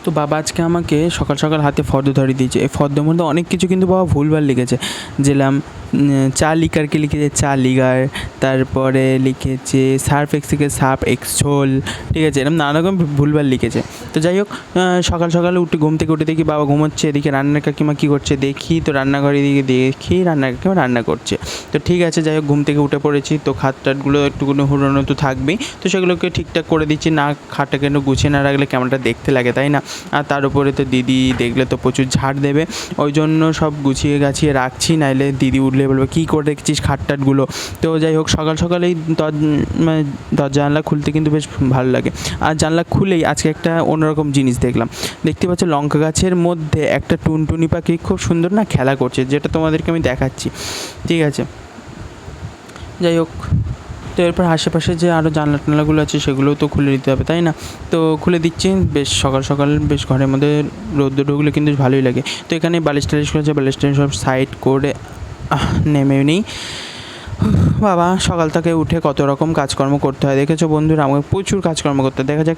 তো বাবা আজকে আমাকে সকাল সকাল হাতে ফর্দ ধরিয়ে দিয়েছে। এই ফর্দের মধ্যে অনেক কিছু কিন্তু বাবা ভুলভাল লিখেছে। যেলাম চা লিকারকে লিখেছে চা লিগার, তারপরে লিখেছে সার্ফ এক্সকে সার্ফ এক্সোল, ঠিক আছে, এরকম নানা রকম ভুলভাল লিখেছে। তো যাই হোক, সকাল সকালে উঠে ঘুম থেকে উঠে দেখি বাবা ঘুমোচ্ছে, এদিকে রান্নার কাকিমা কী করছে দেখি, তো রান্নাঘরে দিকে দেখি রান্নার কাকিমা রান্না করছে। তো ঠিক আছে, যাই হোক, ঘুম থেকে উঠে পড়েছি, তো খাট টাটগুলো একটুকুনি হুড়োনো তো থাকবেই, তো সেগুলোকে ঠিকঠাক করে দিচ্ছি। না, খাটটাকে একটু গুছিয়ে না রাখলে কেমনটা দেখতে লাগে, তাই না? আর তার উপরে তো দিদি দেখলে তো প্রচুর ঝাড় দেবে, ওই জন্য সব গুছিয়ে গাছিয়ে রাখছি, নাইলে দিদি উঠলে বলবে কী করে রেখেছিস খাটটাটগুলো। তো যাই হোক, সকাল সকালেই মানে দরজা জানলা খুলতে কিন্তু বেশ ভালো লাগে। আর জানলা খুলেই আজকে একটা অন্যরকম জিনিস দেখলাম। দেখতে পাচ্ছ লঙ্কা গাছের মধ্যে একটা টুনটুনি পাখি খুব সুন্দর না খেলা করছে, যেটা তোমাদেরকে আমি দেখাচ্ছি, ঠিক আছে। যাই হোক, তো এরপর আশেপাশে যে আরও জানলা টানলাগুলো আছে সেগুলোও তো খুলে দিতে হবে, তাই না? তো খুলে দিচ্ছি, বেশ সকাল সকাল বেশ ঘরের মধ্যে রোদ্দুর ঢুকলে কিন্তু ভালোই লাগে। তো এখানে বালিশ টালিশ করেছে, বালিশ টালিশ সব সাইড করে নেমে নিই। বাবা সকাল থেকে উঠে কত রকম কাজকর্ম করতে হয় দেখেছো বন্ধুরা, আমাকে প্রচুর কাজকর্ম করতে হয়। দেখা যাক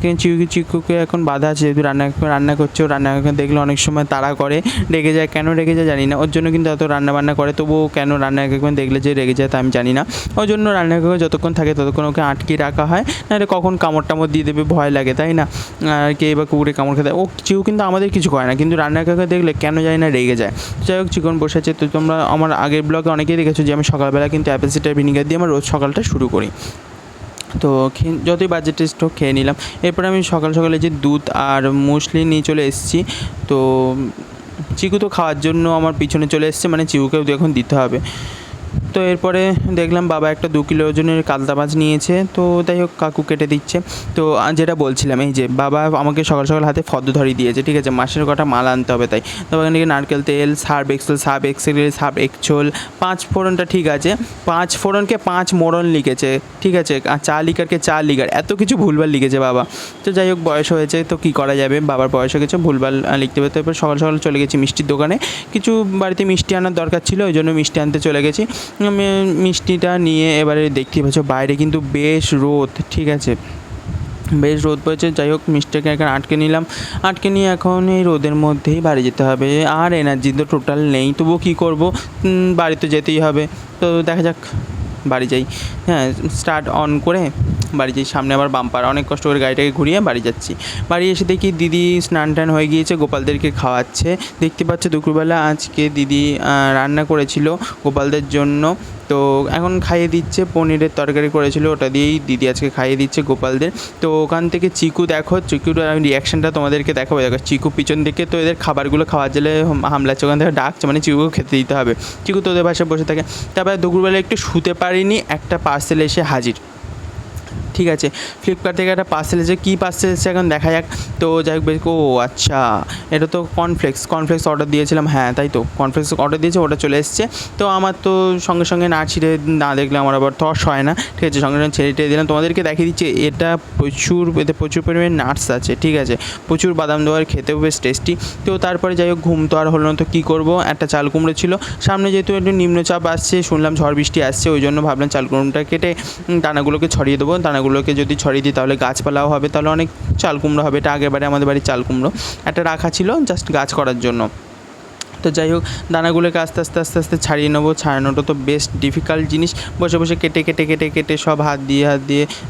চিকুকে এখন বাধা আছে, যেহেতু রান্না করছে, ও রান্না দেখলে অনেক সময় তাড়া করে, রেগে যায়। কেন রেগে যায় জানি না, ওর জন্য কিন্তু এত রান্না বান্না করে, তবুও কেন রান্না দেখলে যে রেগে যায় তা আমি জানি না। ওই জন্য রান্নাঘরে যতক্ষণ থাকে ততক্ষণ ওকে আটকে রাখা হয়, নাহলে কখন কামড় টামড় দিয়ে দেবে ভয় লাগে, তাই না? আর কে বা কুকুরে কামড় খেতে, ও চিকু কিন্তু আমাদের কিছু করে না, কিন্তু রান্নাঘরে দেখলে কেন জানি না রেগে যায়। যাই হোক, চিকন বসেছে। তো তোমরা আমার আগের ব্লগে অনেকেই দেখেছো যে আমি সকালবেলা কিন্তু অ্যাপেল সিডার ভিনিগার দিয়ে আমার রোজ সকালটা শুরু করি। তো যতই বাজেট টেস্ট হোক খেয়ে নিলাম। এরপরে আমি সকাল সকালে যে দুধ আর মুসলি নিয়ে চলে এসেছি। তো চিকু তো খাওয়ার জন্য আমার পিছনে চলে এসছে, মানে চিকুকেও এখন দিতে হবে। তো এরপরে দেখলাম বাবা একটা 2 কিলো ওজনের কাতলা মাছ নিয়েছে, তো তাই হোক কাকু কেটে দিচ্ছে। তো যেটা বলছিলাম, এই যে বাবা আমাকে সকাল সকাল হাতে ফর্দ ধরিয়ে দিয়েছে, ঠিক আছে, মাসের কটা মাল আনতে হবে, তাই তো এখান থেকে নারকেল তেল, সার্ফ এক্সেল, সার্ফ এক্সোল, 5 ফোড়নটা ঠিক আছে, 5 ফোড়নকে 5 মোড়ন লিখেছে, ঠিক আছে, আর চা লিকারকে চা লিগার, এত কিছু ভুলভাল লিখেছে বাবা। তো যাই হোক, বয়স হয়েছে তো কী করা যাবে, বাবার বয়স হয়ে গেছে, ভুলভাল লিখতে হবে। তারপর সকাল সকাল চলে গেছি মিষ্টির দোকানে, কিছু বাড়িতে মিষ্টি আনার দরকার ছিল, ওই জন্য মিষ্টি আনতে চলে গেছি। আমি মিষ্টিটা নিয়ে এবারে দেখতে পাচ্ছ বাইরে কিন্তু বেশ রোদ, ঠিক আছে, বেশ রোদ পড়েছে। যাই হোক, মিষ্টিটাকে এখানে আটকে নিলাম, আটকে নিয়ে এখন এই রোদের মধ্যেই বাড়ি যেতে হবে। আর এনার্জি তো টোটাল নেই, তবুও কী করবো, বাড়ি তো যেতেই হবে। তো দেখা যাক, বাড়ি যাই। হ্যাঁ, স্টার্ট অন করে বাড়ি যাই। সামনে আবার বাম্পার, অনেক কষ্ট করে গাড়িটাকে ঘুরিয়ে বাড়ি যাচ্ছি। বাড়ি এসে দেখি দিদি স্নান টান হয়ে গিয়েছে, গোপালদেরকে খাওয়াচ্ছে। দেখতে পাচ্ছ দুপুরবেলা আজকে দিদি রান্না করেছিল গোপালদের জন্য, তো এখন খাইয়ে দিচ্ছে। পনিরের তরকারি করেছিল, ওটা দিয়েই দিদি আজকে খাইয়ে দিচ্ছে গোপালদের। তো ওখান থেকে চিকু, দেখো চিকুর আমি রিয়াকশানটা তোমাদেরকে দেখাবো। দেখো চিকু পিছন দিকে তো এদের খাবারগুলো খাওয়ার জন্য হামলাচ্ছে, ওখান থেকে ডাকছে, মানে চিকুকে খেতে দিতে হবে। চিকু তো ওদের বাসায় বসে থাকে। তারপরে দুপুরবেলা একটু শুতে পারিনি, একটা পার্সেল এসে হাজির, ঠিক আছে, ফ্লিপকার্ট থেকে একটা পার্সেল এসেছে। কী পার্সেল এসেছে এখন দেখা যাক। তো যাই হোক, ও আচ্ছা, এটা তো কর্নফ্লেক্স অর্ডার দিয়েছিলাম, হ্যাঁ তাই তো, কর্নফ্লেক্স অর্ডার দিয়েছে, ওটা চলে এসছে। তো আমার তো সঙ্গে সঙ্গে না ছিঁড়ে না দেখলে আমার আবার তস হয় না, ঠিক আছে, সঙ্গে সঙ্গে ছেড়ে দিলাম। তোমাদেরকে দেখিয়ে দিচ্ছি, এতে প্রচুর পরিমাণে নাটস আছে, ঠিক আছে, প্রচুর বাদাম দেওয়ার, খেতেও বেশ টেস্টি। তো তারপরে যাই হোক, ঘুম তো আর হলো না, তো কী করবো, একটা চাল কুমড়ো ছিল সামনে, যেহেতু একটু নিম্নচাপ আসছে, শুনলাম ঝড় বৃষ্টি আসছে, ওই জন্য ভাবলাম চাল কুমড়োটা কেটে দানাগুলোকে ছড়িয়ে দেবো। দানাগুলোকে যদি ছড়িয়ে দিই তাহলে গাছপালাও হবে, তাহলে অনেক চাল কুমড়ো হবে। এটা আগেরবারে আমাদের বাড়ির চাল কুমড়ো একটা রাখা ছিল জাস্ট গাছ করার জন্য। তো যাই হোক, দানাগুলোকে আস্তে আস্তে ছাড়িয়ে নেবো। ছাড়ানোটা তো বেশ ডিফিকাল্ট জিনিস, বসে বসে কেটে সব হাত দিয়ে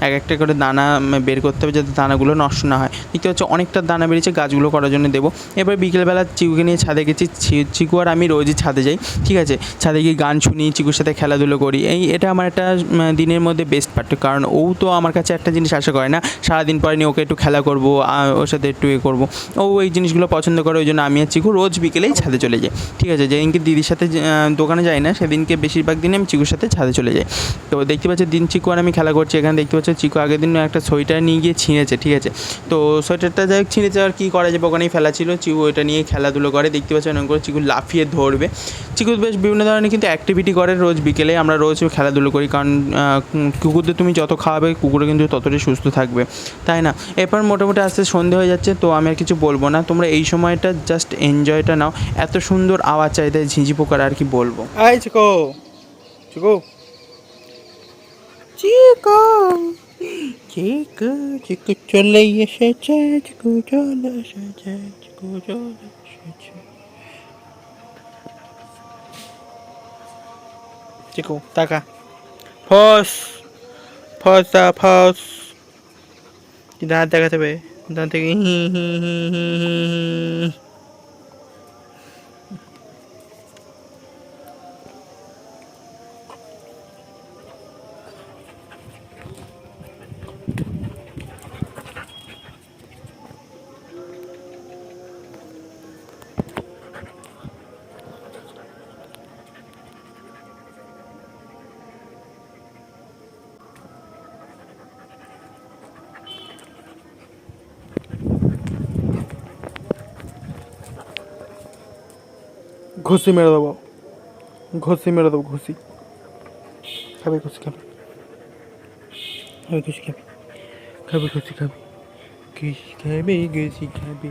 এক একটা করে দানা বের করতে হবে, যাতে দানাগুলো নষ্ট না হয়। দেখতে হচ্ছে অনেকটা দানা বেরিয়েছে, গাছগুলো করার জন্য দেবো। এবার বিকেলবেলা চিকুকে নিয়ে ছাদে গেছি। চিকু আর আমি রোজই ছাদে যাই, ঠিক আছে, ছাদে গিয়ে গান শুনি, চিকুর সাথে খেলাধুলো করি। এটা আমার একটা দিনের মধ্যে বেস্ট পার্ট, কারণ ও তো আমার কাছে একটা জিনিস আশা করে না, সারাদিন পরে নিয়ে ওকে একটু খেলা করবো, ওর সাথে একটু করবো, ও এই জিনিসগুলো পছন্দ করে, ওই জন্য আমি আর চিকু রোজ বিকেলেই ছাদে চলে যাই, ঠিক আছে। যেদিনকে দিদির সাথে দোকানে যাই না, সেদিনকে বেশিরভাগ দিনে আমি চিকুর সাথে ছাদে চলে যাই। তো দেখতে পাচ্ছি দিন চিকু আর আমি খেলা করছি। এখানে দেখতে পাচ্ছি চিকু আগের দিন একটা সোয়েটার নিয়ে গিয়ে ছিঁড়েছে, ঠিক আছে, তো সোয়েটারটা যাই হোক ছিঁড়েছে, আর কী করা যাবে, ওখানেই ফেলা ছিল। চিকু ওইটা নিয়ে খেলাধুলো করে, দেখতে পাচ্ছি অনেক করে চিকু লাফিয়ে ধরবে। চিকু বেশ বিভিন্ন ধরনের কিন্তু অ্যাক্টিভিটি করে রোজ বিকেলে, আমরা রোজ খেলাধুলো করি, কারণ কুকুরদের তুমি যত খাওয়াবে কুকুরে কিন্তু ততটাই সুস্থ থাকবে, তাই না? এরপর মোটামুটি আস্তে সন্ধে হয়ে যাচ্ছে, তো আমি আর কিছু বলবো না, তোমরা এই সময়টা জাস্ট এনজয়টা নাও। এত সুন্দর আওয়াজ চাইতে ঝিঁঝি পোকার, আর কি বলবো। এই চিকো চিকো চিকো চিকু চিকু চলে এসেছে, চিকু চলে এসেছে, চিকু চলে এসেছে। চিকু টাকা ফস ফস দা ফস, দাঁত দেখাতে হবে, দাঁত থেকে হি হি হি হি হি হি। ঘুষি মেরে দেবো, ঘুষি মেরে দেবো, ঘুষি খাবে, ঘুষি খাবে, খাবে ঘুষি খাবে, খাবে ঘুষি খাবে, ঘুষি খাবে, ঘুষি খাবে।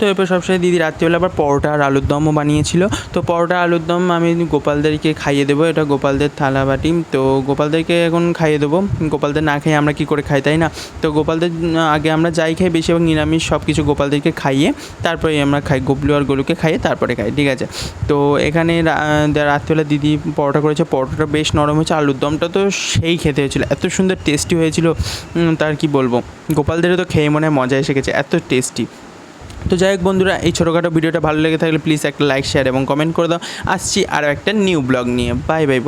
তো এরপর সবসময় দিদি রাত্রিবেলা আবার পরোটা আর আলুর দমও বানিয়েছিল। তো পরোটা আলুর দম আমি গোপালদেরকে খাইয়ে দেবো, এটা গোপালদের থালা বাটি। তো গোপালদেরকে এখন খাইয়ে দেবো, গোপালদের না খেয়ে আমরা কী করে খাই, তাই না? তো গোপালদের আগে আমরা যাই খাই বেশিরভাগ নিরামিষ সব কিছু গোপালদেরকে খাইয়ে তারপরে আমরা খাই, গবলু আর গোলুকে খাইয়ে তারপরে খাই, ঠিক আছে? তো এখানে রাত্রিবেলা দিদি পরোটা করেছে, পরোটাটা বেশ নরম হয়েছে, আলুর দমটা তো সেই খেতে হয়েছিলো, এত সুন্দর টেস্টি হয়েছিল, তার কি বলবো। গোপালদেরও তো খেয়ে মনে হয় মজা এসে গেছে, এত টেস্টি। তো যাই হোক বন্ধুরা, এই ছোটোখাটো ভিডিওটা ভালো লেগে থাকলে প্লিজ একটা লাইক, শেয়ার এবং কমেন্ট করে দাও। আসছি আরও একটা নিউ ব্লগ নিয়ে। Bye bye.